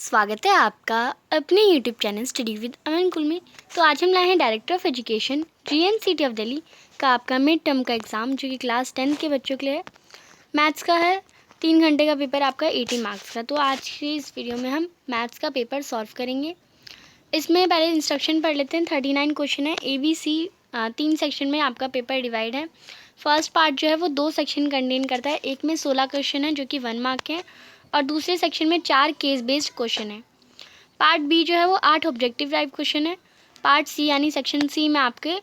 स्वागत है आपका अपने यूट्यूब चैनल स्टडी विद अमन कुल में। तो आज हम लाए हैं director of education GNCT of Delhi का आपका मिड टर्म का एग्ज़ाम, जो कि क्लास 10 के बच्चों के लिए है। मैथ्स का है, 3 घंटे का पेपर आपका 80 मार्क्स का। तो आज की इस वीडियो में हम मैथ्स का पेपर सॉल्व करेंगे। इसमें पहले इंस्ट्रक्शन पढ़ लेते हैं। 39 क्वेश्चन है, ABC 3 सेक्शन में आपका पेपर डिवाइड है। फर्स्ट पार्ट जो है वो 2 सेक्शन कंटेन करता है। एक में 16 क्वेश्चन है जो कि 1 मार्क के हैं, और दूसरे सेक्शन में 4 केस बेस्ड क्वेश्चन है। पार्ट बी जो है वो 8 ऑब्जेक्टिव टाइप क्वेश्चन है। पार्ट सी यानी सेक्शन सी में आपके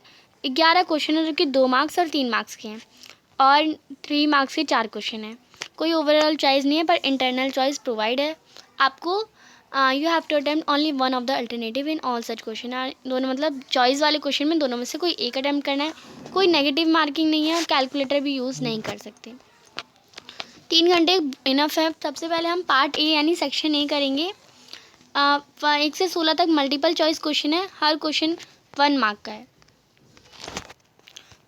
11 क्वेश्चन है जो कि 2 मार्क्स और 3 मार्क्स के हैं, और 3 मार्क्स के 4 क्वेश्चन है। कोई ओवरऑल चॉइस नहीं है, पर इंटरनल चॉइस प्रोवाइड है। आपको you have to attempt only one of the alternative in all such question. दोनों मतलब चॉइस वाले क्वेश्चन में दोनों में से कोई एक अटैम्प्ट करना है। कोई नेगेटिव मार्किंग नहीं है, और कैलकुलेटर भी यूज़ नहीं कर सकते। 3 घंटे इनफ है। सबसे पहले हम पार्ट ए यानी सेक्शन ए करेंगे। 1 से 16 तक मल्टीपल चॉइस क्वेश्चन है, हर क्वेश्चन 1 मार्क का है।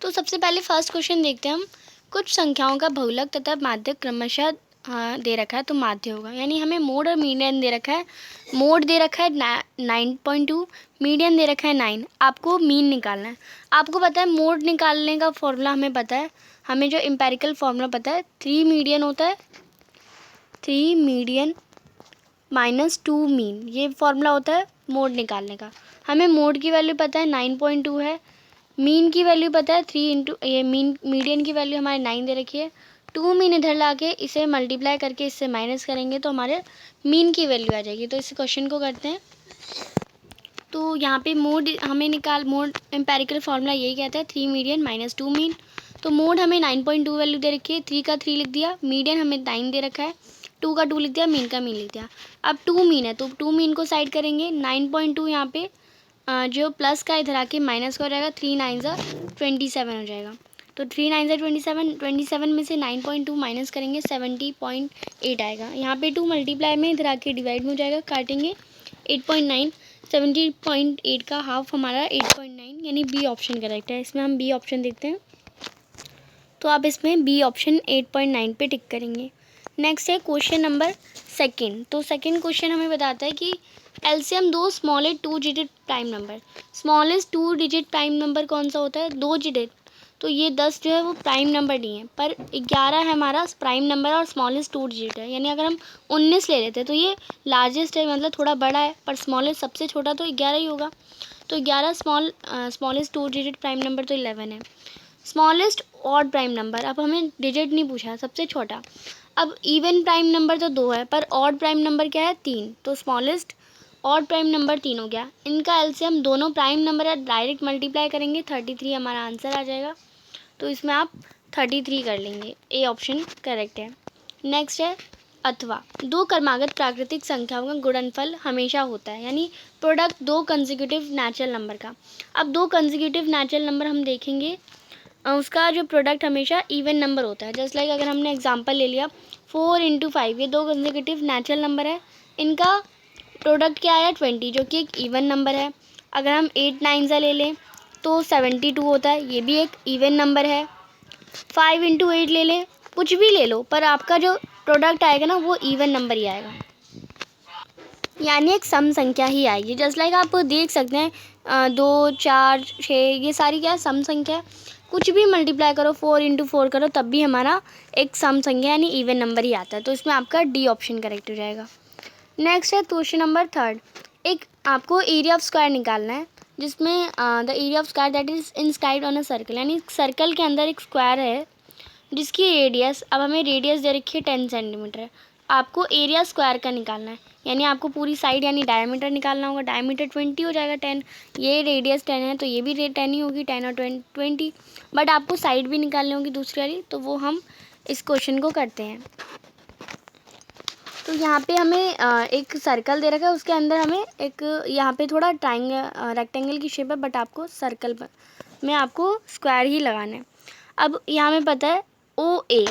तो सबसे पहले फर्स्ट क्वेश्चन देखते हैं हम। कुछ संख्याओं का बहुलक तथा माध्य क्रमशः दे रखा है, तो माध्य होगा। यानी हमें मोड और मीडियन दे रखा है। मोड दे रखा है 9.2, मीडियन दे रखा है 9। आपको मीन निकालना है। आपको पता है मोड निकालने का फॉर्मूला हमें पता है। हमें जो एम्पेरिकल फॉर्मूला पता है, 3 मीडियन होता है, 3 मीडियन माइनस 2 मीन, ये फॉर्मूला होता है मोड निकालने का। हमें मोड की वैल्यू पता है 9.2 है, मीन की वैल्यू पता है 3 इंटू ये मीडियन की वैल्यू हमारे 9 दे रखी है। 2 मीन इधर ला के इसे मल्टीप्लाई करके इससे माइनस करेंगे तो हमारे मीन की वैल्यू आ जाएगी। तो इस क्वेश्चन को करते हैं। तो यहाँ पे मोड हमें मोड एम्पेरिकल फार्मूला यही कहता है, 3 मीडियन माइनस 2 मीन। तो मोड हमें 9.2 वैल्यू दे रखी है, 3 का 3 लिख दिया, मीडियन हमें 9 दे रखा है, 2 का 2 लिख दिया, मीन का मीन लिख दिया। अब 2 मीन है तो 2 मीन को साइड करेंगे। 9.2 यहाँ पे जो प्लस का इधर आके माइनस का हो जाएगा, 3 9 27 हो जाएगा। तो 3 9 27 में से 9.2 माइनस करेंगे, 70.8 आएगा। यहाँ पे 2 मल्टीप्लाई में इधर आके डिवाइड में हो जाएगा, काटेंगे 8.9, 70.8 का हाफ हमारा 8.9, यानी बी ऑप्शन करेक्ट है। इसमें हम बी ऑप्शन देखते हैं। तो आप इसमें बी ऑप्शन 8.9 पे टिक करेंगे। नेक्स्ट है क्वेश्चन नंबर सेकंड। तो सेकंड क्वेश्चन हमें बताता है कि LCM 2 smallest 2 digit prime number. Smallest 2 digit prime number कौन सा होता है? 2 डिजिट। तो ये 10 जो है वो प्राइम नंबर नहीं है, पर 11 है हमारा प्राइम नंबर और स्मॉलेस्ट 2 डिजिट है। यानी अगर हम 19 ले लेते हैं तो ये लार्जेस्ट है, मतलब थोड़ा बड़ा है, पर स्मॉलेस्ट सबसे छोटा तो 11 ही होगा। तो 11 स्मॉलेस्ट 2 डिजिट प्राइम नंबर तो 11 है। स्मॉलेस्ट ऑड प्राइम नंबर, अब हमें डिजिट नहीं पूछा, सबसे छोटा। अब इवन प्राइम नंबर तो 2 है, पर ऑड प्राइम नंबर क्या है? 3। तो स्मॉलेस्ट ऑड प्राइम नंबर 3 हो गया। इनका एलसीएम दोनों प्राइम नंबर है, डायरेक्ट मल्टीप्लाई करेंगे, 33 हमारा आंसर आ जाएगा। तो इसमें आप 33 कर लेंगे, ए ऑप्शन करेक्ट है। नेक्स्ट है अथवा। 2 क्रमागत प्राकृतिक संख्याओं का गुणनफल हमेशा होता है, यानी प्रोडक्ट 2 कंसेक्यूटिव नेचुरल नंबर का। अब 2 कंसेक्यूटिव नेचुरल नंबर हम देखेंगे, उसका जो प्रोडक्ट हमेशा इवन नंबर होता है। जस्ट लाइक अगर हमने एग्जांपल ले लिया 4 × 5, ये 2 कंसेक्यूटिव नेचुरल नंबर है, इनका प्रोडक्ट क्या आया? 20, जो कि एक इवन नंबर है। अगर हम 8 9 ले लें तो 72 होता है, ये भी एक इवन नंबर है। 5 × 8 ले लें, कुछ भी ले लो, पर आपका जो प्रोडक्ट आएगा ना वो इवन नंबर ही आएगा, यानी एक सम संख्या ही आएगी। जस्ट लाइक आप देख सकते हैं 2 4 6 ये सारी क्या है? सम संख्या है। कुछ भी मल्टीप्लाई करो, 4 × 4 करो, तब भी हमारा एक सम संख्या यानी इवन नंबर ही आता है। तो इसमें आपका डी ऑप्शन करेक्ट हो जाएगा। नेक्स्ट है क्वेश्चन नंबर थर्ड। एक आपको एरिया ऑफ स्क्वायर निकालना है, जिसमें the area of square that is inscribed on a circle, यानी सर्कल के अंदर एक स्क्वायर है जिसकी रेडियस, अब हमें रेडियस दे रखी है 10 सेंटीमीटर है। आपको एरिया स्क्वायर का निकालना है, यानी आपको पूरी साइड यानी डायमीटर निकालना होगा। डायमीटर 20 हो जाएगा, 10। ये रेडियस 10 है तो ये भी 10 ही होगी, 10 और 20। बट आपको साइड भी निकालनी होगी दूसरी वाली, तो वो हम इस क्वेश्चन को करते हैं। तो यहाँ पे हमें एक सर्कल दे रखा है, उसके अंदर हमें एक यहाँ पे थोड़ा रेक्टेंगल की शेप है, बट आपको सर्कल में आपको स्क्वायर ही लगाना है। अब यहाँ में पता है OA,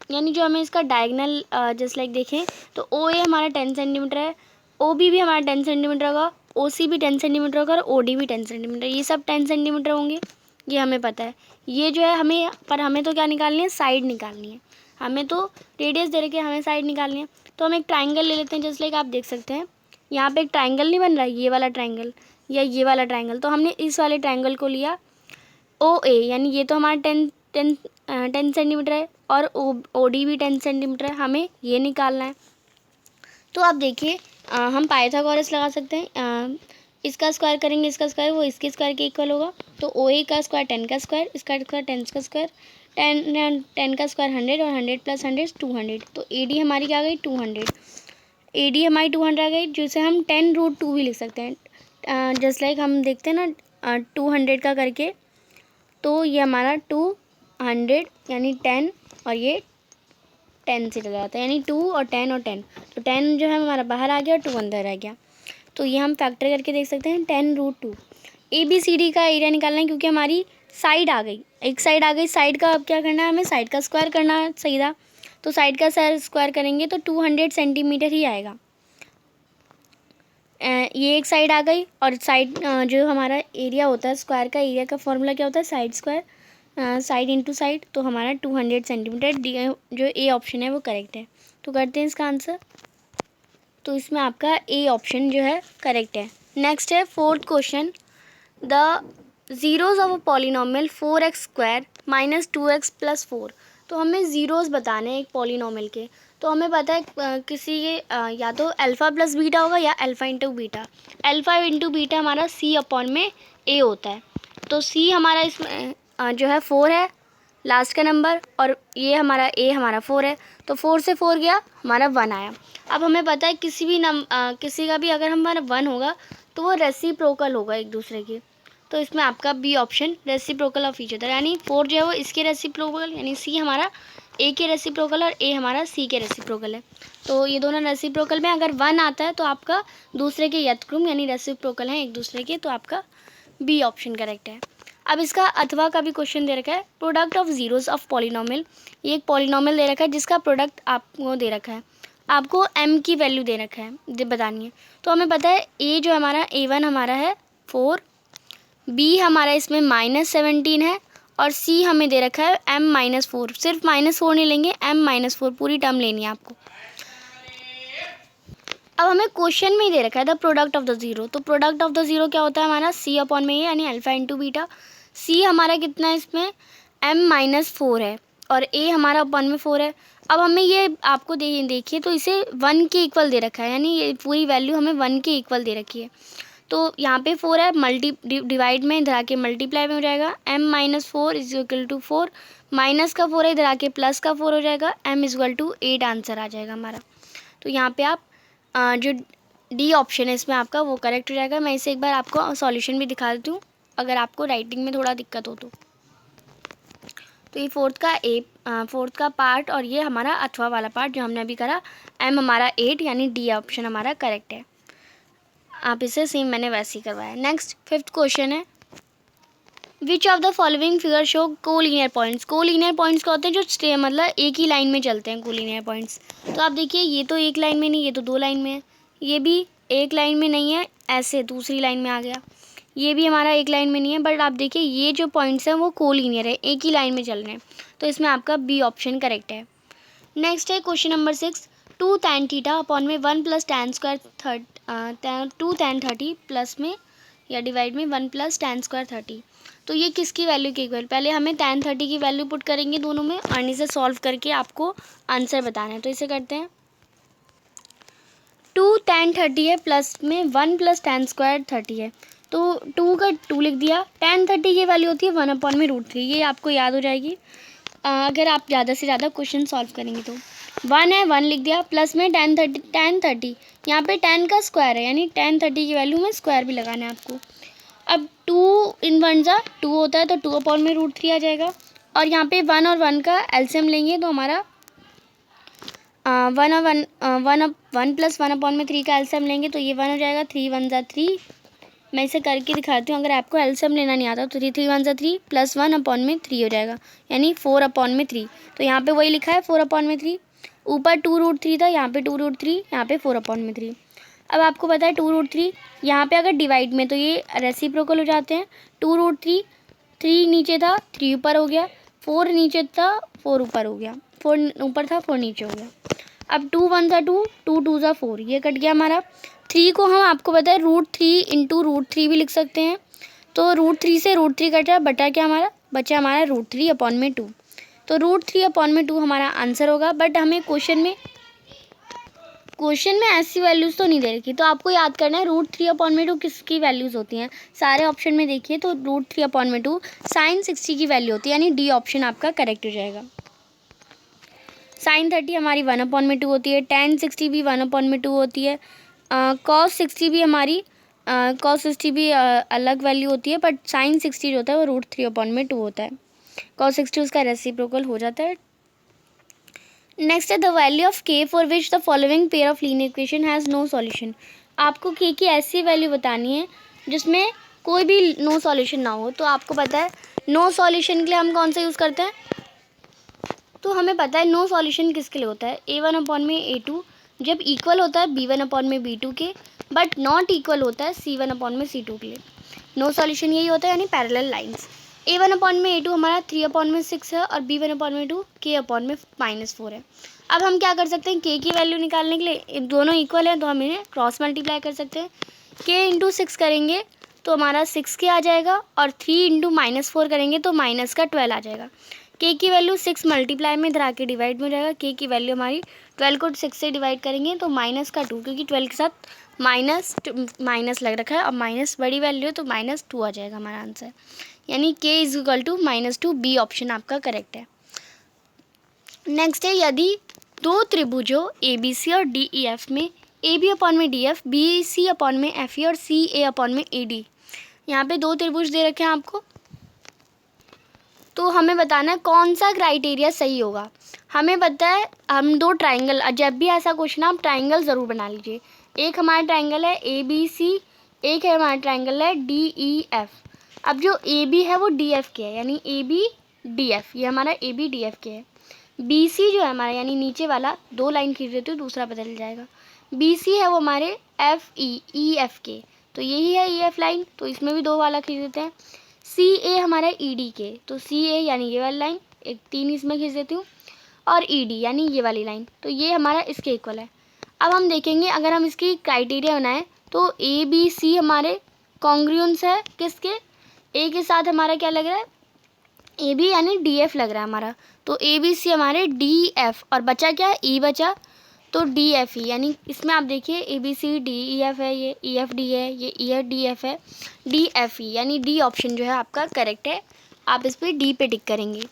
यानी जो हमें इसका डायगनल जस्ट लाइक देखें तो OA हमारा 10 सेंटीमीटर है, OB भी हमारा 10 सेंटीमीटर होगा, OC भी 10 सेंटीमीटर होगा, और OD भी 10 सेंटीमीटर, ये सब 10 सेंटीमीटर होंगे, ये हमें पता है। ये जो है हमें तो क्या निकालनी है? साइड निकालनी है। हमें तो रेडियस दे रखे, हमें साइड निकालनी है। तो हम एक ट्राइंगल ले लेते हैं, जस्ट लाइक आप देख सकते हैं यहाँ पे एक ट्राइंगल नहीं बन रहा है, ये वाला ट्राइंगल या ये वाला ट्राइंगल, तो हमने इस वाले ट्राइंगल को लिया OA, यानी ये तो हमारा 10 सेंटीमीटर है और OD भी 10 सेंटीमीटर है, हमें ये निकालना है। तो आप देखिए हम पाइथागोरस लगा सकते हैं, इसका स्क्वायर करेंगे, इसका स्क्वायर वो इसके स्क्वायर के इक्वल होगा, तो OA का स्क्वायर 10 का स्क्वायर, इसका स्क्वायर 10 का स्क्वायर, 10 का स्क्वायर 100 और 100 + 100 200, तो AD हमारी क्या आ गई 200, AD हमारी 200 आ गई, जिसे हम 10√2 भी लिख सकते हैं। जस्ट लाइक हम देखते हैं ना 200 का करके, तो ये हमारा 200 यानी 10 और ये 10 से चला जाता है, यानी 2 और 10 और 10, तो 10 जो है हमारा बाहर आ गया और 2 अंदर आ गया, तो ये हम फैक्टर करके देख सकते हैं 10√2। ABCD का एरिया निकालना है, क्योंकि हमारी साइड आ गई, एक साइड आ गई, साइड का अब क्या करना है, हमें साइड का स्क्वायर करना है सीधा, तो साइड का स्क्वायर करेंगे तो 200 सेंटीमीटर ही आएगा। ये एक साइड आ गई, और साइड जो हमारा एरिया होता है स्क्वायर का, एरिया का फॉर्मूला क्या होता है, side square, side into side, तो हमारा 200 सेंटीमीटर जो ए ऑप्शन है वो करेक्ट है। तो करते हैं इसका आंसर, तो इसमें आपका ए ऑप्शन जो है करेक्ट है। नेक्स्ट है 4th question, the zeros of a polynomial 4x² - 2x + 4। तो हमें ज़ीरोज़ बताने हैं एक पॉलिनोमियल के, तो हमें पता है किसी के या तो अल्फ़ा + बीटा होगा या alpha into beta. Alpha into beta हमारा C/A होता है, तो C हमारा इसमें जो है 4 है लास्ट का नंबर, और ये हमारा A हमारा 4 है, तो 4 से 4 गया हमारा 1 आया। अब हमें पता है किसी का भी अगर हमारा 1 होगा तो वो रेसिप्रोकल होगा एक दूसरे के, तो इसमें आपका B option reciprocal of each other, यानी 4 जो है वो इसके रेसिप्रोकल, यानी C हमारा A के रेसिप्रोकल और A हमारा C के रेसिप्रोकल है, तो ये दोनों रेसिप्रोकल में अगर 1 आता है तो आपका दूसरे के यथक्रम यानी रेसिप्रोकल हैं एक दूसरे के, तो आपका बी ऑप्शन करेक्ट है। अब इसका अथवा का भी क्वेश्चन दे रखा है, product of zeros of polynomial, ये एक पॉलिनोमियल दे रखा है जिसका प्रोडक्ट आपको दे रखा है, आपको m की वैल्यू दे रखा है बतानी है। तो हमें पता है A जो हमारा A1 हमारा है 4, B हमारा इसमें -17 है, और C हमें दे रखा है m-4, सिर्फ -4 नहीं लेंगे, m-4 पूरी टर्म लेनी है आपको। अब हमें क्वेश्चन में ही दे रखा है the product of the zero, तो प्रोडक्ट ऑफ द ज़ीरो क्या होता है हमारा C/A, यानी अल्फ़ा इंटू बीटा। C हमारा कितना है इसमें m-4 है, और A हमारा अपॉन में 4 है। अब हमें ये आपको देखिए तो इसे 1 के इक्वल दे रखा है, यानी ये पूरी वैल्यू हमें 1 के इक्वल दे रखी है, तो यहाँ पे 4 है, डिवाइड में इधर आके मल्टीप्लाई में हो जाएगा, m-4 = 4, माइनस का 4 है इधर आके प्लस का 4 हो जाएगा, m = 8 आंसर आ जाएगा हमारा। तो यहाँ पे आप जो डी ऑप्शन है इसमें आपका वो करेक्ट हो जाएगा। मैं इसे एक बार आपको सॉल्यूशन भी दिखा देती हूँ अगर आपको राइटिंग में थोड़ा दिक्कत हो तो ये 4th का पार्ट, और ये हमारा अथवा वाला पार्ट जो हमने अभी करा, m हमारा 8 यानी डी ऑप्शन हमारा करेक्ट है। आप इसे सेम मैंने वैसे ही करवाया। नेक्स्ट 5th क्वेश्चन है, which of the following figure show collinear points. Collinear points क्या होते हैं, जो मतलब एक ही लाइन में चलते हैं कोलिनियर पॉइंट्स। तो आप देखिए ये तो एक लाइन में नहीं, ये तो 2 लाइन में है, ये भी एक लाइन में नहीं है, ऐसे दूसरी लाइन में आ गया, ये भी हमारा एक लाइन में नहीं है, बट आप देखिए ये जो पॉइंट्स हैं वो कोलिनियर है, एक ही लाइन में चल रहे हैं, तो इसमें आपका बी ऑप्शन करेक्ट है। नेक्स्ट है question number 6, 2 tan theta upon में 1 + tan² 2 tan 30 प्लस में या डिवाइड में 1 + tan² 30, तो ये किसकी वैल्यू के इक्वल, पहले हमें tan 30 की वैल्यू पुट करेंगे दोनों में, और इसे सॉल्व करके आपको आंसर बताना है। तो इसे करते हैं, 2 tan 30 है प्लस में 1 + tan² 30 है, तो 2 का 2 लिख दिया, tan 30 की वैल्यू होती है 1/√3, ये आपको याद हो जाएगी अगर आप ज़्यादा से ज़्यादा क्वेश्चन सॉल्व करेंगे। तो 1 है, 1 लिख दिया, प्लस में tan 30 यहाँ पे tan का स्क्वायर है, यानी tan 30 की वैल्यू में स्क्वायर भी लगाना है आपको। अब 2 इन 1 जा 2 होता है, तो 2/√3 आ जाएगा, और यहाँ पे 1 और 1 का एलसीएम लेंगे तो हमारा 1 + 1/3 का एलसीएम लेंगे तो ये 1 हो जाएगा, 3 1 जा 3। मैं इसे करके दिखाती हूँ, अगर आपको एलसीएम लेना नहीं आता तो 3 1 जा 3 प्लस 1/3 हो जाएगा, यानी 4/3। तो यहाँ पे वही लिखा है 4/3, ऊपर 2√3 था, यहाँ पे 2√3, यहाँ पे 4/3। अब आपको पता है 2√3 यहाँ पे अगर डिवाइड में तो ये रेसिप्रोकल हो जाते हैं, 2√3, 3 नीचे था 3 ऊपर हो गया, 4 नीचे था 4 ऊपर हो गया, 4 ऊपर था 4 नीचे हो गया। अब 2 1 ज़ा 2, 2 2 ज़ा 4, ये कट गया हमारा। 3 को हम आपको पता है √3 इंटू √3 भी लिख सकते हैं। तो √3 से √3 कटा, बटा क्या हमारा बचा हमारा √3/2। तो √3/2 हमारा आंसर होगा। बट हमें क्वेश्चन में ऐसी वैल्यूज़ तो नहीं दे रखी, तो आपको याद करना है √3/2 किसकी वैल्यूज़ होती हैं। सारे ऑप्शन में देखिए तो √3/2 sin 60 की वैल्यू होती है, यानी डी ऑप्शन आपका करेक्ट हो जाएगा। sin 30 हमारी 1/2 होती है, tan 60 भी 1/2 होती है, cos 60 भी हमारी cos 60 भी अलग वैल्यू होती है, बट sin 60 जो होता है वो √3/2 होता है। cos 60 उसका रेसिप्रोकल हो जाता है। नेक्स्ट है the value of k for which the following pair of linear equation has no solution. आपको k की ऐसी वैल्यू बतानी है जिसमें कोई भी नो सॉल्यूशन ना हो। तो आपको पता है नो सॉल्यूशन के लिए हम कौन सा यूज़ करते हैं, तो हमें पता है नो सॉल्यूशन किसके लिए होता है, a1/a2 जब इक्वल होता है b1/b2 के, बट नॉट इक्वल होता है c1/c2 के लिए। नो सॉल्यूशन यही होता है, यानी पैरेलल लाइंस। a1/a2 हमारा 3/6 है और b1/2 k/-4 है। अब हम क्या कर सकते हैं, k की वैल्यू निकालने के लिए दोनों इक्वल हैं तो हम इन्हें क्रॉस मल्टीप्लाई कर सकते हैं। k इंटू 6 करेंगे तो हमारा 6k आ जाएगा, और 3 इंटू -4 करेंगे तो माइनस का 12 आ जाएगा। k की वैल्यू 6 मल्टीप्लाई में इधर आके डिवाइड में हो जाएगा। k की वैल्यू हमारी 12 को 6 से डिवाइड करेंगे तो -2, क्योंकि 12 के साथ माइनस लग रखा है और माइनस बड़ी वैल्यू है तो -2 आ जाएगा हमारा आंसर, यानी k is equal to -2, B option आपका करेक्ट है। नेक्स्ट है यदि दो त्रिभुजों ABC और DEF में AB/DF, BC/FE और CA/AD, यहाँ पे दो त्रिभुज दे रखे हैं आपको, तो हमें बताना है कौन सा क्राइटेरिया सही होगा। हमें पता है हम दो ट्राइंगल, जब भी ऐसा क्वेश्चन आप ट्राइंगल ज़रूर बना लीजिए। एक हमारा ट्राइंगल है ABC, एक है हमारा ट्राइंगल है DEF। अब जो AB है वो DF के है, यानी AB DF, ये हमारा AB DF के है। BC जो है हमारा यानी नीचे वाला, दो लाइन खींच देते हो दूसरा बदल जाएगा। BC है वो हमारे FE EF के, तो यही है EF लाइन, तो इसमें भी दो वाला खींच देते हैं। CA हमारा ED के, तो CA यानी ये वाली लाइन, एक 3 इसमें खींच देती हूँ, और ED यानी ये वाली लाइन, तो ये हमारा इसके इक्वल है। अब हम देखेंगे अगर हम इसकी क्राइटेरिया बनाएं तो ABC हमारे कॉन्ग्रुएंस है किसके, A के साथ हमारा क्या लग रहा है, AB यानी DF लग रहा है हमारा, तो ABC हमारे DF, और बचा क्या है, E बचा, तो DFE, यानी इसमें आप देखिए ABCDEF है, ये EFD है, ये EFDF है, DFE यानी D ऑप्शन जो है आपका करेक्ट है। आप इस पर D पे टिक करेंगे।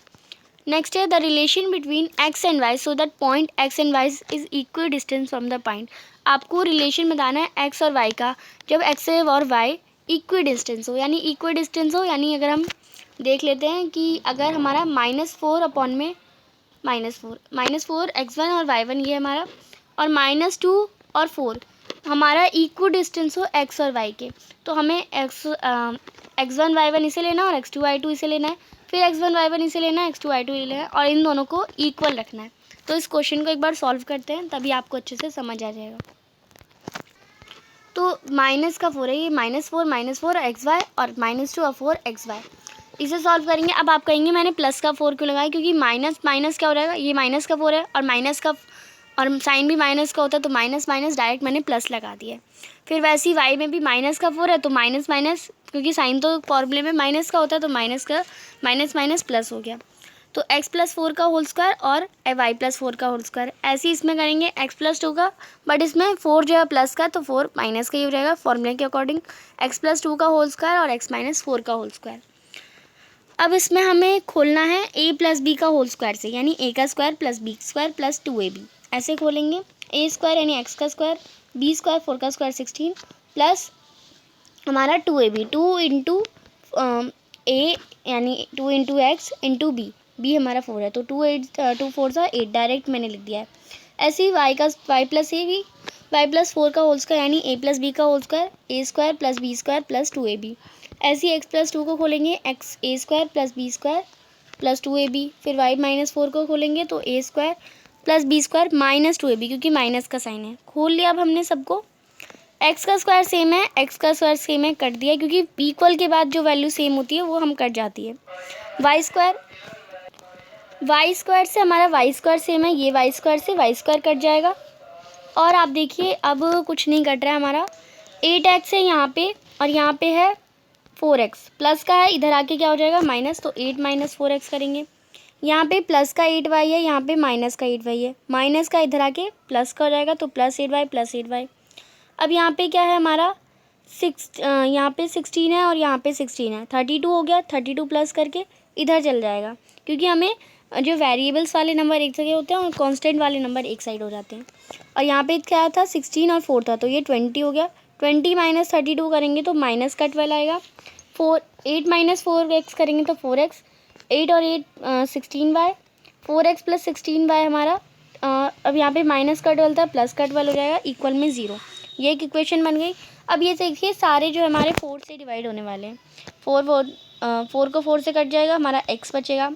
नेक्स्ट है the relation between x and y so that point x and y is equal distance from the point. आपको रिलेशन बताना है x और y का, जब x और y इक्वल डिस्टेंस हो, यानी इक्वल डिस्टेंस हो, यानी अगर हम देख लेते हैं कि अगर हमारा -4 x1 और y1 ये हमारा, और -2 और 4 हमारा इक्वल डिस्टेंस हो x और y के, तो हमें x1 y1 इसे लेना है और x2 y2 इसे लेना है, फिर x1 y1 इसे लेना है, x2 y2 लेना है, और इन दोनों को इक्वल रखना है। तो इस क्वेश्चन को एक बार सॉल्व करते हैं, तभी आपको अच्छे से समझ आ जाएगा। तो -4 है, ये -4 xy और -2 और 4 xy, इसे सॉल्व करेंगे। अब आप कहेंगे मैंने +4 क्यों लगाया, क्योंकि माइनस क्या हो जाएगा, ये -4 है और माइनस का, और साइन भी माइनस का होता है, तो माइनस डायरेक्ट मैंने प्लस लगा दिया है। फिर वैसे ही y में भी -4 है तो माइनस, क्योंकि साइन तो फॉर्मूले में माइनस का होता है, तो माइनस का माइनस प्लस हो गया, तो x+4 का होल स्क्वायर और y+4 का होल स्क्वायर। ऐसे ही इसमें करेंगे x+2 का, बट इसमें 4 जो है प्लस का, तो 4 माइनस का ही हो जाएगा फॉर्मूले के अकॉर्डिंग, x+2 का होल स्क्वायर और x-4 का होल स्क्वायर। अब इसमें हमें खोलना है a+b का होल स्क्वायर से, यानी a का square plus b square plus 2ab, ऐसे खोलेंगे। a स्क्वायर यानी x का स्क्वायर, b स्क्वायर 4 का स्क्वायर 16 प्लस हमारा 2ab, 2 इंटू a यानी 2 into x into b, b हमारा 4 है, तो 2 4 सा 8 डायरेक्ट मैंने लिख दिया है। ऐसे ही y+4 का होल स्क्वायर यानी a+b का whole square, a square plus b square plus 2ab। ऐसे ही x+2 को खोलेंगे, x a square plus b square plus 2ab। फिर y-4 को खोलेंगे तो a square plus b square minus 2ab, क्योंकि माइनस का साइन है। खोल लिया अब हमने सबको, x का स्क्वायर सेम है, x का स्क्वायर सेम है, कट दिया, क्योंकि इक्वल के बाद जो वैल्यू सेम होती है वो हम कट जाती है। y स्क्वायर वाई स्क्वायर से हमारा वाई स्क्वायर सेम है, ये वाई स्क्वायर से वाई स्क्वायर कट जाएगा। और आप देखिए अब कुछ नहीं कट रहा है हमारा, 8x है यहाँ पे और यहाँ पे है 4x, प्लस का है, इधर आके क्या हो जाएगा माइनस, तो 8 माइनस 4x करेंगे। यहाँ पे प्लस का 8y है, यहाँ पे माइनस का 8y है, माइनस का इधर आके प्लस का हो जाएगा, तो प्लस 8y प्लस 8y। अब यहाँ पे क्या है हमारा यहाँ पे 16 है और यहाँ पे 16 है, 32 हो गया, 32 प्लस करके इधर चल जाएगा, क्योंकि हमें जो वेरिएबल्स वाले नंबर एक जगह होते हैं और कांस्टेंट वाले नंबर एक साइड हो जाते हैं। और यहाँ पे क्या था 16 और 4 था, तो ये 20 हो गया, 20 माइनस 32 करेंगे तो माइनस का 12 आएगा, 8 माइनस 4x करेंगे तो 4x, 8 और 8 16y, 4x प्लस 16y हमारा अब यहाँ पे माइनस का 12 था, प्लस का 12 हो जाएगा, इक्वल में 0। ये एक इक्वेशन बन गई। अब ये देखिए सारे जो हमारे 4 से डिवाइड होने वाले हैं, 4 को 4 से कट जाएगा, हमारा x बचेगा,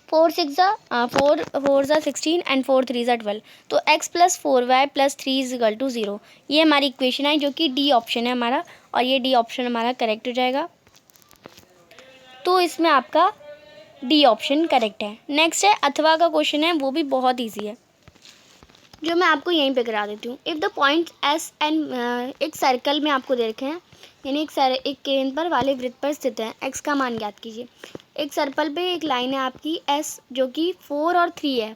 4 4 ज़ा 16 एंड 4 3 ज़ा 12, तो x plus 4y plus 3 is equal to 0। ये हमारी इक्वेशन है जो कि डी ऑप्शन है हमारा, और ये डी ऑप्शन हमारा करेक्ट हो जाएगा। तो इसमें आपका डी ऑप्शन करेक्ट है। नेक्स्ट है अथवा का क्वेश्चन है, वो भी बहुत ईजी है, जो मैं आपको यहीं पे करा देती हूँ। If the point S and एक सर्कल में आपको दे रखे हैं, यानी एक केंद्र पर वाले वृत्त पर स्थित है, एक्स का मान ज्ञात कीजिए। एक सर्कल पे एक लाइन है आपकी एस जो कि 4 और 3 है,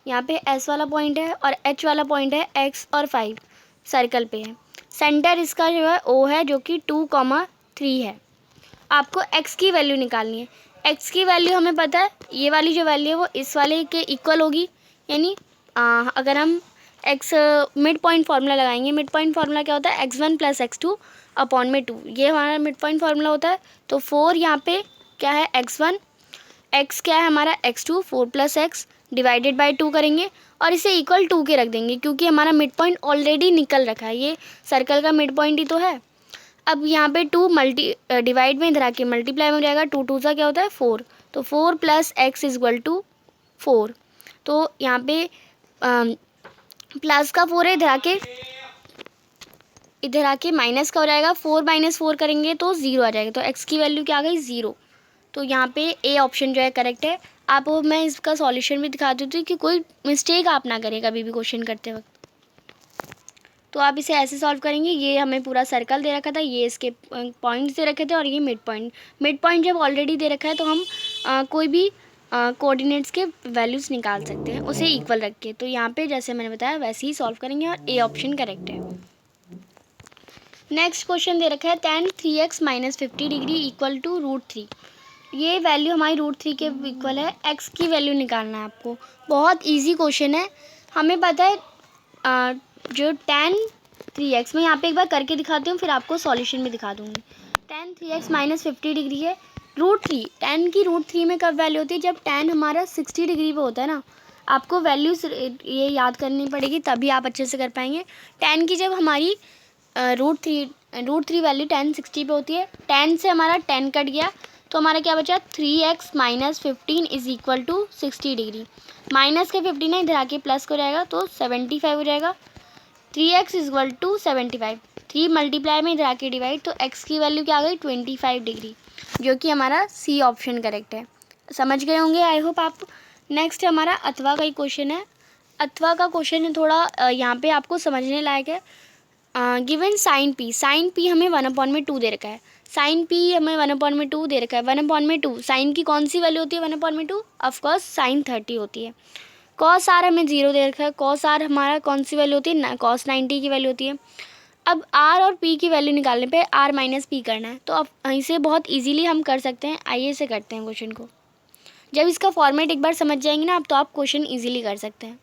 यहाँ पे एस वाला पॉइंट है और एच वाला पॉइंट है एक्स और 5 सर्कल पे है। सेंटर इसका जो है ओ है जो कि 2,3 है। आपको एक्स की वैल्यू निकालनी है। एक्स की वैल्यू हमें पता है, ये वाली जो वैल्यू है वो इस वाले के इक्वल होगी, यानी अगर हम एक्स मिड पॉइंट फार्मूला लगाएंगे, मिड पॉइंट फार्मूला क्या होता है, x1 प्लस x2 अपॉन में 2, ये हमारा मिड पॉइंट फार्मूला होता है। तो 4 यहाँ पे क्या है x1, x क्या है हमारा x2, 4 plus x divided by 2 करेंगे और इसे इक्वल 2 के रख देंगे, क्योंकि हमारा मिड पॉइंट ऑलरेडी निकल रखा है, ये सर्कल का मिड पॉइंट ही तो है। अब यहाँ पे 2 डिवाइड में इधर आके मल्टीप्लाई में हो जाएगा, 2 2 सा क्या होता है 4, तो 4 plus X is equal to 4। तो यहाँ पे प्लस का 4 है, इधर आके माइनस का हो जाएगा, 4 माइनस 4 करेंगे तो 0 आ जाएगा, तो x की वैल्यू क्या आ गई 0। तो यहाँ पे ए ऑप्शन जो है करेक्ट है। आप मैं इसका सॉल्यूशन भी दिखा देती हूँ कि कोई मिस्टेक आप ना करें कभी भी क्वेश्चन करते वक्त। तो आप इसे ऐसे सॉल्व करेंगे, ये हमें पूरा सर्कल दे रखा था, ये इसके पॉइंट्स दे रखे थे और ये मिड पॉइंट जब ऑलरेडी दे रखा है तो हम कोई भी कोऑर्डिनेट्स के वैल्यूज़ निकाल सकते हैं उसे इक्वल रख के। तो यहाँ पे जैसे मैंने बताया वैसे ही सॉल्व करेंगे और ए ऑप्शन करेक्ट है। नेक्स्ट क्वेश्चन दे रखा है tan 3x minus 50 degree equal to √3। ये वैल्यू हमारी √3 के इक्वल है, x की वैल्यू निकालना है आपको। बहुत ईजी क्वेश्चन है, हमें पता है जो tan 3x, मैं यहाँ पे एक बार करके दिखाती हूँ फिर आपको सॉल्यूशन भी दिखा दूँगी। tan 3x माइनस 50 डिग्री है, √3, tan की √3 में कब वैल्यू होती है, जब tan हमारा 60 डिग्री पे होता है ना। आपको वैल्यूज ये याद करनी पड़ेगी तभी आप अच्छे से कर पाएंगे। tan की जब हमारी √3 वैल्यू tan 60 पे होती है, tan से हमारा 10 कट गया तो हमारा क्या बचा 3x minus 15 is equal to 60 degree. Minus के 15 है, इधर आके प्लस हो जाएगा तो 75 हो जाएगा। 3x is equal to 75, 3 multiply में इधर आके डिवाइड, तो x की वैल्यू क्या आ गई 25 डिग्री, जो कि हमारा सी ऑप्शन करेक्ट है। समझ गए होंगे आई होप आप। नेक्स्ट हमारा अथवा का ही क्वेश्चन है। अथवा का क्वेश्चन थोड़ा यहाँ पे आपको समझने लायक है। गिवन साइन पी हमें 1/2 दे रखा है, साइन पी हमें 1/2 दे रखा है। 1/2 साइन की कौन सी वैल्यू होती है 1/2, ऑफकोर्स साइन 30 होती है। कॉस आर हमें 0 दे रखा है, कॉस आर हमारा कौन सी वैल्यू होती है, कॉस 90 की वैल्यू होती है। अब आर और पी की वैल्यू निकालने पे आर माइनस पी करना है, तो अब इसे बहुत इजीली हम कर सकते हैं। आइए से करते हैं क्वेश्चन को। जब इसका फॉर्मेट एक बार समझ जाएंगे ना आप, तो आप क्वेश्चन इजीली कर सकते हैं।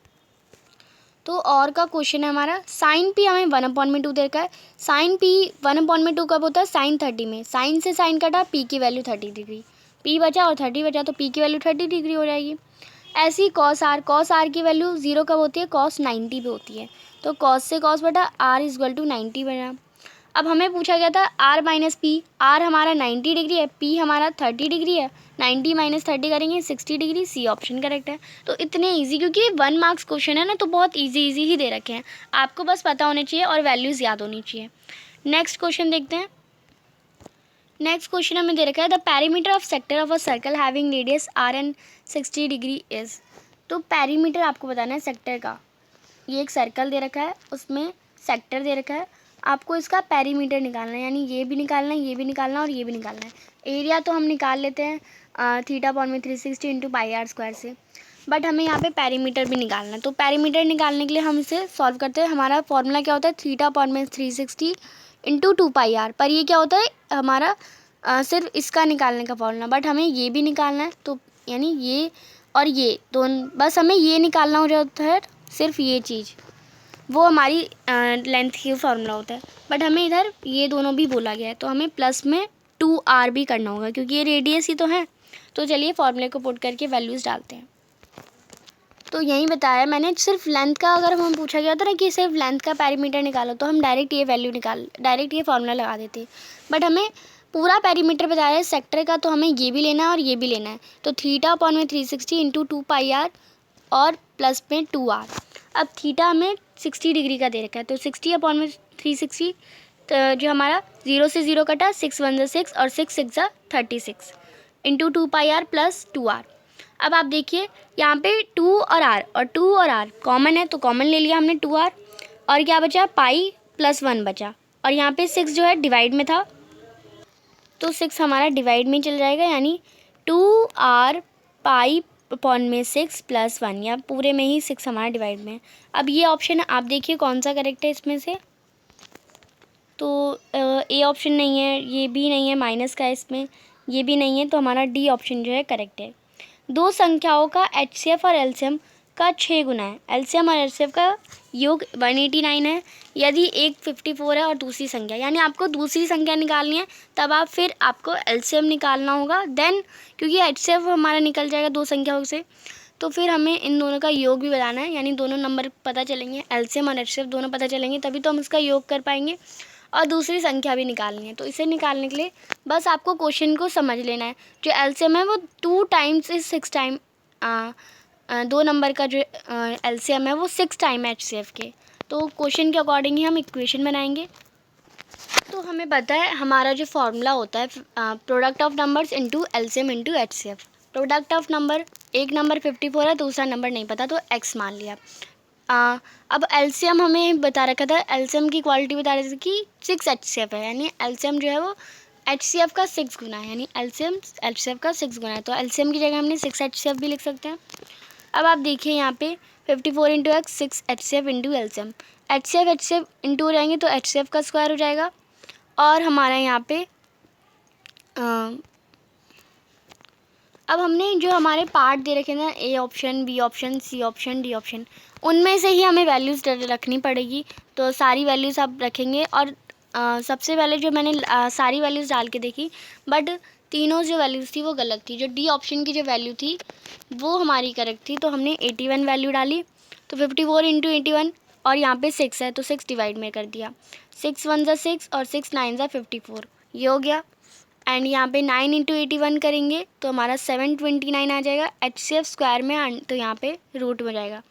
तो और का क्वेश्चन है हमारा, साइन पी हमें 1/2 दे रखा है। साइन पी 1/2 कब होता है, साइन 30 में। साइन से साइन कटा, पी की वैल्यू 30 डिग्री, पी बचा और 30 बचा, तो पी की वैल्यू 30 डिग्री हो जाएगी। ऐसी कॉस आर की वैल्यू 0 कब होती है, कॉस 90 पे होती है, तो कॉस से कॉस बटा आर इज इक्वल टू 90 बना। अब हमें पूछा गया था आर माइनस पी, आर हमारा 90 डिग्री है, पी हमारा 30 डिग्री है, 90 माइनस 30 करेंगे 60 डिग्री, सी ऑप्शन करेक्ट है। तो इतने इजी, क्योंकि 1 मार्क्स क्वेश्चन है ना, तो बहुत इजी ही दे रखे हैं, आपको बस पता होने चाहिए और वैल्यूज़ याद होनी चाहिए। नेक्स्ट क्वेश्चन देखते हैं। नेक्स्ट क्वेश्चन हमें दे रखा है the perimeter of sector of a circle having radius R and 60 degree is. तो पेरीमीटर आपको बताना है सेक्टर का। ये एक सर्कल दे रखा है, उसमें सेक्टर दे रखा है, आपको इसका पेरीमीटर निकालना है, यानी ये भी निकालना है, ये भी निकालना है और ये भी निकालना है। एरिया तो हम निकाल लेते हैं थीटा अपॉन में 360 इंटू पाई आर स्क्वायर से, बट हमें यहाँ पे पेरीमीटर भी निकालना है। तो पेरीमीटर निकालने के लिए हम इसे सॉल्व करते हैं। हमारा फॉर्मूला क्या होता है, थीटा अपॉन में 360 इंटू 2 पाई आर। पर ये क्या होता है हमारा सिर्फ इसका निकालने का फॉर्मूला, बट हमें ये भी निकालना है। तो यानी ये और ये दोनों, बस हमें ये निकालना हो जाता है, सिर्फ ये चीज़, वो हमारी लेंथ की फार्मूला होता है। बट हमें इधर ये दोनों भी बोला गया है, तो हमें प्लस में 2r भी करना होगा क्योंकि ये रेडियस ही तो है। तो चलिए फॉर्मूले को पुट करके वैल्यूज़ डालते हैं। तो यही बताया मैंने, सिर्फ लेंथ का अगर हम पूछा गया था ना कि सिर्फ लेंथ का पेरीमीटर निकालो, तो हम डायरेक्ट ये वैल्यू डायरेक्ट ये फार्मूला लगा देते। बट हमें पूरा पेरीमीटर बताया है सेक्टर का, तो हमें ये भी लेना है और ये भी लेना है। तो थीटा अपॉन में 360 इंटू 2 पाई आर और प्लस में 2r। अब थीटा हमें 60 डिग्री का दे रखा है, तो 60 अपॉन में 360, तो जो हमारा 0 से 0 कटा, 6 1 6 और 6 6 36 into 2 pi are plus 2r। अब आप देखिए यहाँ पे 2 और r कॉमन है, तो कॉमन ले लिया हमने 2r, और क्या बचा, पाई प्लस 1 बचा, और यहाँ पे 6 जो है डिवाइड में था, तो 6 हमारा डिवाइड में चल जाएगा, यानी 2r पाई अपॉन में 6 प्लस 1, या पूरे में ही 6 हमारा डिवाइड में है। अब ये ऑप्शन आप देखिए कौन सा करेक्ट है इसमें से। तो ए ऑप्शन नहीं है, ये भी नहीं है, माइनस का है इसमें, ये भी नहीं है, तो हमारा डी ऑप्शन जो है करेक्ट है। दो संख्याओं का एचसीएफ और एलसीएम का 6 गुना है। एलसीएम और एचसीएफ का योग 189 है यदि एक 54 है और दूसरी संख्या, यानी आपको दूसरी संख्या निकालनी है, तब आप फिर आपको एलसीएम निकालना होगा। देन क्योंकि एचसीएफ हमारा निकल जाएगा दो संख्याओं से, तो फिर हमें इन दोनों का योग भी बताना है, यानी दोनों नंबर पता चलेंगे, एलसीएम और एचसीएफ दोनों पता चलेंगे, तभी तो हम इसका योग कर पाएंगे, और दूसरी संख्या भी निकालनी है। तो इसे निकालने के लिए बस आपको क्वेश्चन को समझ लेना है। जो एलसीएम है वो 2 टाइम्स इज 6 टाइम, दो नंबर का जो एलसीएम है वो 6 टाइम है एचसीएफ के। तो क्वेश्चन के अकॉर्डिंग ही हम इक्वेशन बनाएंगे। तो हमें पता है हमारा जो फॉर्मूला होता है product of numbers into LCM into HCF. Product of number, एक नंबर 54 है, दूसरा नंबर नहीं पता, तो एक्स मान लिया। अब एलसीएम हमें बता रखा था, एलसीएम की क्वालिटी बता रही थी कि 6 एचसीएफ है, यानी एलसीएम जो है वो एचसीएफ का 6 गुना है, यानी एलसीएम एचसीएफ का 6 गुना है। तो एलसीएम की जगह हमने 6 एचसीएफ भी लिख सकते हैं। अब आप देखिए यहाँ पे 54 into x 6 HCF into LCM, HCF into हो जाएंगे तो एचसीएफ का स्क्वायर हो जाएगा। और हमारा यहाँ पे अब हमने जो हमारे पार्ट दे रखे ना, A option, B option, C option, D option, उनमें से ही हमें वैल्यूज़ रखनी पड़ेगी। तो सारी वैल्यूज़ आप रखेंगे, और सबसे पहले जो मैंने सारी वैल्यूज़ डाल के देखी, बट तीनों जो वैल्यूज़ थी वो गलत थी। जो डी ऑप्शन की जो वैल्यू थी वो हमारी करेक्ट थी, तो हमने 81 वैल्यू डाली। तो 54 इंटू 81, और यहाँ पे 6 है तो 6 डिवाइड में कर दिया, 6 1 ज़ा 6 और 6 9 ज़ा 54, ये हो गया। एंड यहाँ पे 9 इंटू 81 करेंगे तो हमारा 729 आ जाएगा। एचसीएफ स्क्वायर में तो यहाँ पे रूट में जाएगा,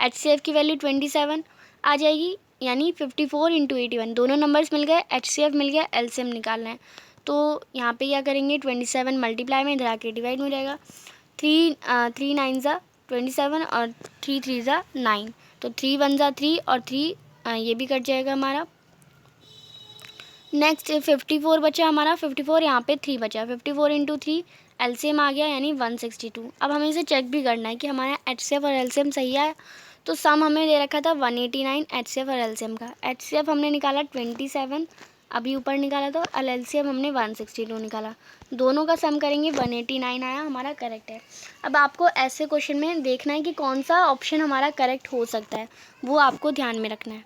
एचसीएफ की वैल्यू 27 आ जाएगी, यानी 54 इंटू 81, दोनों नंबर्स मिल गए, एचसीएफ मिल गया, एलसीएम निकालना है। तो यहाँ पे क्या करेंगे, 27 मल्टीप्लाई में इधर आके डिवाइड में हो जाएगा, 3 9 ज़ा 27 और 3 3 ज़ा 9, तो 3 1 ज़ा 3 और 3 ये भी कट जाएगा हमारा। नेक्स्ट 54 बचा हमारा, 54 यहाँ पे 3 बचा, 54 इंटू 3 एलसीएम आ गया, यानी 162। अब हमें इसे चेक भी करना है कि हमारा एचसीएफ और एलसीएम सही है। तो सम हमें दे रखा था 189 एचसीएफ और एलसीएम का। एचसीएफ हमने निकाला 27 अभी ऊपर निकाला, तो एलसीएम हमने 162 निकाला, दोनों का सम करेंगे 189 आया, हमारा करेक्ट है। अब आपको ऐसे क्वेश्चन में देखना है कि कौन सा ऑप्शन हमारा करेक्ट हो सकता है, वो आपको ध्यान में रखना है।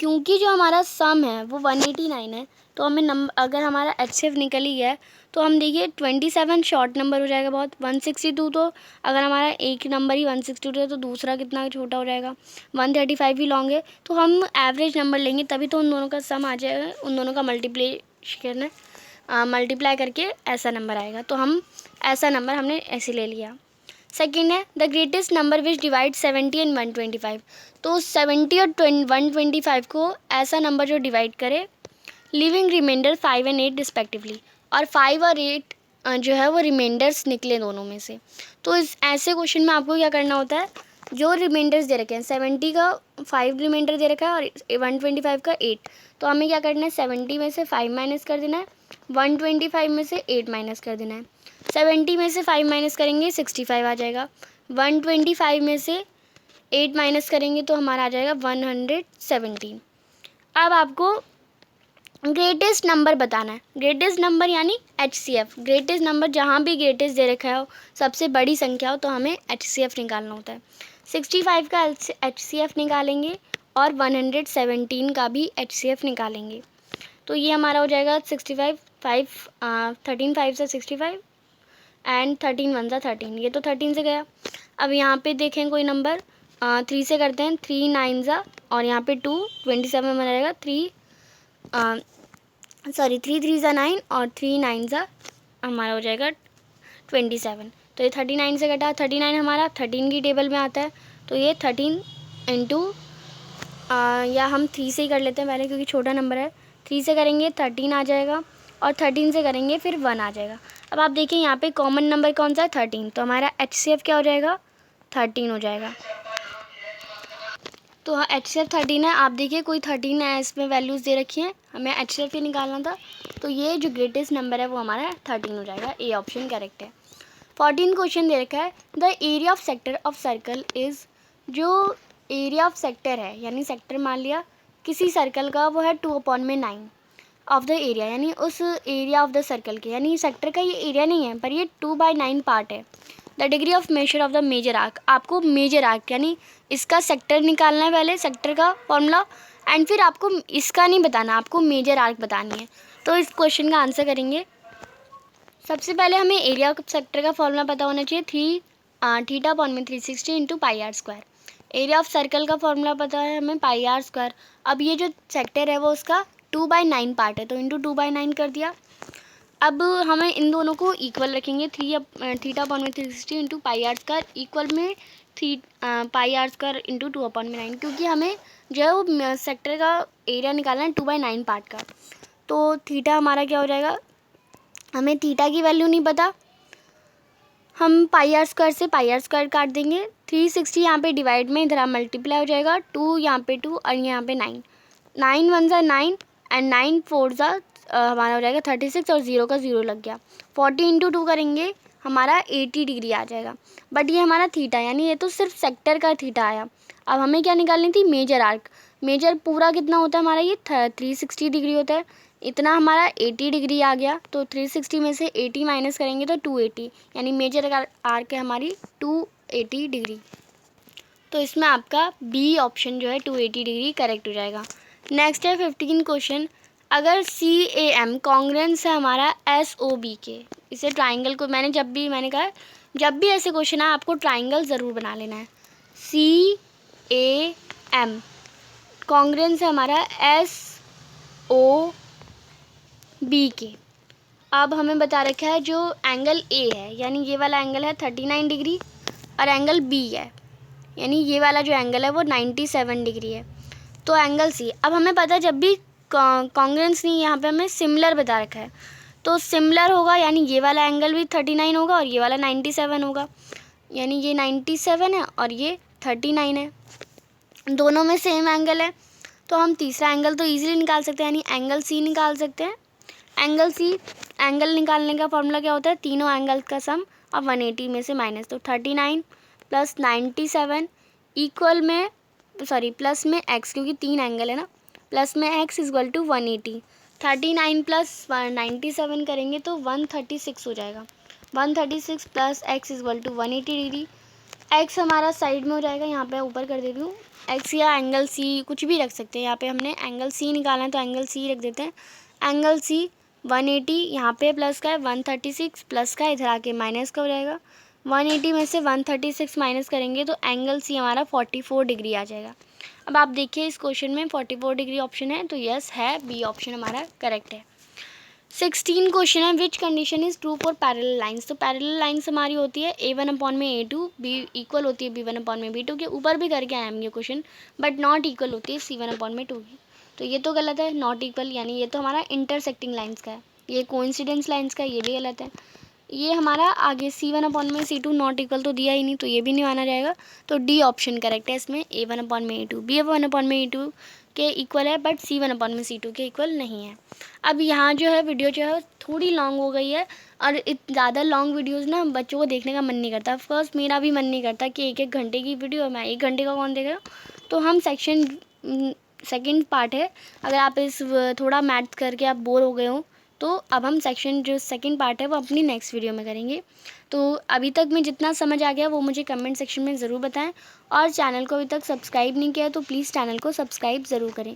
क्योंकि जो हमारा सम है वो 189 है, तो हमें नंबर, अगर हमारा एचसीएफ निकल ही गया है तो हम देखिए 27 शॉर्ट नंबर हो जाएगा बहुत, 162 तो अगर हमारा एक नंबर ही 162 है तो दूसरा कितना छोटा हो जाएगा, 135 ही लॉन्ग है, तो हम एवरेज नंबर लेंगे तभी तो उन दोनों का सम आ जाएगा, उन दोनों का मल्टीप्लाई करके ऐसा नंबर आएगा। तो हम ऐसा नंबर हमने ऐसे ले लिया। सेकेंड है the greatest number which divide 70 and 125, तो 70 और 125 को ऐसा नंबर जो डिवाइड करे लिविंग रिमाइंडर 5 एंड 8 रिस्पेक्टिवली, और 5 और 8 जो है वो रिमाइंडर्स निकले दोनों में से। तो इस ऐसे क्वेश्चन में आपको क्या करना होता है, जो रिमाइंडर्स दे रखे हैं 70 का 5 रिमाइंडर दे रखा है और 125 का 8, तो हमें क्या करना है 70 में से 5 माइनस कर देना है, 125 में से 8 माइनस कर देना है। 70 में से 5 माइनस करेंगे 65 आ जाएगा, 125 में से 8 माइनस करेंगे तो हमारा आ जाएगा 117। अब आपको ग्रेटेस्ट नंबर बताना है। ग्रेटेस्ट नंबर यानी HCF, ग्रेटेस्ट नंबर जहाँ भी ग्रेटेस्ट दे रखा हो, सबसे बड़ी संख्या हो, तो हमें HCF निकालना होता है। 65 का HCF निकालेंगे और 117 का भी HCF निकालेंगे। तो ये हमारा हो जाएगा 65, 13 5 से 65 एंड 13 1 सा 13, ये तो 13 से गया। अब यहाँ पे देखें कोई नंबर 3 से करते हैं, 3 9 सा और यहाँ पे 2, 27 बना रहेगा, 3 3 3 सा 9 और 3 9 सा हमारा हो जाएगा 27। तो ये 39 से कटा, 39 हमारा 13 की टेबल में आता है, तो ये 13 इंटू या हम 3 से ही कर लेते हैं पहले क्योंकि छोटा नंबर है। 3 से करेंगे 13 आ जाएगा और 13 से करेंगे फिर 1 आ जाएगा। अब आप देखिए यहाँ पे कॉमन नंबर कौन सा है, 13, तो हमारा HCF क्या हो जाएगा, 13 हो जाएगा। तो हाँ HCF 13 है। आप देखिए कोई 13 है, इसमें वैल्यूज़ दे रखी हैं, हमें HCF ही निकालना था, तो ये जो ग्रेटेस्ट नंबर है वो हमारा 13 हो जाएगा। ए ऑप्शन करेक्ट है। 14 क्वेश्चन दे रखा है, the area of sector of circle is, जो एरिया ऑफ सेक्टर है यानी सेक्टर मान लिया किसी सर्कल का, वो है 2/9 ऑफ द एरिया, यानी उस एरिया ऑफ द सर्कल के, यानी सेक्टर का ये एरिया नहीं है पर ये 2/9 पार्ट है। The degree of measure of the major arc, आपको मेजर आर्क यानी इसका सेक्टर निकालना है पहले, सेक्टर का फॉर्मूला, एंड फिर आपको इसका नहीं बताना, आपको मेजर आर्क बतानी है। तो इस क्वेश्चन का आंसर करेंगे। सबसे पहले हमें एरिया ऑफ सेक्टर का फॉर्मूला पता होना चाहिए, θ/360 into πr²। Area of circle का फॉर्मूला पता है हमें πr²। अब ये जो सेक्टर है वो उसका 2/9 पार्ट है, तो इंटू 2/9 कर दिया। अब हमें इन दोनों को इक्वल रखेंगे, θ/360 इंटू πr² इक्वल में πr² इंटू 2/9, क्योंकि हमें जो है वो सेक्टर का एरिया निकालना है 2/9 पार्ट का। तो थीटा हमारा क्या हो जाएगा, हमें थीटा की वैल्यू नहीं पता, हम πr² से πr² काट देंगे। 360 यहाँ पे डिवाइड में इधर मल्टीप्लाई हो जाएगा, 2 यहाँ पे 2 और यहाँ पे 9, 9 1 सा 9 एंड 9 4 सा हमारा हो जाएगा 36 और 0 का 0 लग गया। 40 इंटू 2 करेंगे हमारा 80 डिग्री आ जाएगा, बट ये हमारा थीटा यानी ये तो सिर्फ सेक्टर का थीटा आया। अब हमें क्या निकालनी थी, मेजर आर्क। मेजर पूरा कितना होता है हमारा, ये 360 डिग्री होता है, इतना हमारा 80 डिग्री आ गया, तो 360 में से 80 माइनस करेंगे तो 280, यानी मेजर आर्क है हमारी 280 डिग्री। तो इसमें आपका बी ऑप्शन जो है 280 डिग्री करेक्ट हो जाएगा। नेक्स्ट है 15 क्वेश्चन, अगर CAM कॉन्ग्रेंस है हमारा SOB के, इसे ट्राइंगल को मैंने कहा जब भी ऐसे क्वेश्चन आए आपको ट्राइंगल ज़रूर बना लेना है। CAM कॉन्ग्रेंस है हमारा SOB के। अब हमें बता रखा है जो एंगल A है यानी ये वाला एंगल है 39 डिग्री और एंगल B है यानी ये वाला जो एंगल है वो 97 डिग्री है, तो एंगल C। अब हमें पता है जब भी कॉन्ग्रेंस नहीं, यहाँ पे हमें सिमिलर बता रखा है, तो सिमिलर होगा यानी ये वाला एंगल भी 39 होगा और ये वाला 97 होगा, यानी ये 97 है और ये 39 है, दोनों में सेम एंगल है, तो हम तीसरा एंगल तो ईजिली निकाल सकते हैं यानी एंगल C निकाल सकते हैं। एंगल C, एंगल निकालने का फॉर्मूला क्या होता है, तीनों एंगल का सम और 180 में से माइनस, तो 39 प्लस 97 इक्वल में प्लस में x, क्योंकि 3 एंगल है ना, प्लस में x इक्वल टू 180। 39 प्लस 97 करेंगे तो 136 हो जाएगा, 136 plus x equal to 180 degree. x हमारा साइड में हो जाएगा, यहाँ पे ऊपर कर देती हूँ, x या एंगल C कुछ भी रख सकते हैं, यहाँ पे हमने एंगल C निकालना है तो एंगल C रख देते हैं। एंगल C 180 यहाँ पे प्लस का है, 136 प्लस का इधर आके माइनस का हो जाएगा, 180 में से 136 माइनस करेंगे तो एंगल C हमारा 44 डिग्री आ जाएगा। अब आप देखिए इस क्वेश्चन में 44 डिग्री ऑप्शन है, तो यस है, बी ऑप्शन हमारा करेक्ट है। 16 क्वेश्चन है, which condition is true for parallel lines. तो पैरेलल लाइंस हमारी होती है A1/A2 B इक्वल होती है B1/B2 के, ऊपर भी करके आए हम ये क्वेश्चन, बट नॉट इक्वल होती है C1/2 की। तो ये तो गलत है, नॉट इक्वल, यानी ये तो हमारा इंटरसेक्टिंग लाइंस का है। ये कोइंसिडेंस लाइंस का है, ये भी गलत है। ये हमारा आगे C1/C2 नॉट इक्वल तो दिया ही नहीं, तो ये भी नहीं माना जाएगा। तो डी ऑप्शन करेक्ट है इसमें, A1/A2 B1/A2 के इक्वल है, बट C1/C2 के इक्वल नहीं है। अब यहाँ जो है वीडियो जो है थोड़ी लॉन्ग हो गई है, और ज़्यादा लॉन्ग वीडियोस ना बच्चों को देखने का मन नहीं करता। ऑफकोर्स मेरा भी मन नहीं करता कि 1-1 घंटे की वीडियो, मैं 1 घंटे का कौन देखेगा। तो हम सेकंड पार्ट है, अगर आप इस थोड़ा मैथ्स करके आप बोर हो गए हो, तो अब हम सेक्शन जो सेकंड पार्ट है वो अपनी नेक्स्ट वीडियो में करेंगे। तो अभी तक में जितना समझ आ गया वो मुझे कमेंट सेक्शन में ज़रूर बताएं, और चैनल को अभी तक सब्सक्राइब नहीं किया है तो प्लीज़ चैनल को सब्सक्राइब ज़रूर करें।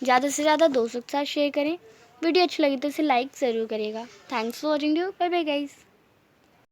ज़्यादा से ज़्यादा दोस्तों के साथ शेयर करें। वीडियो अच्छी लगी तो इसे लाइक ज़रूर करिएगा। Thanks for watching you, bye bye guys.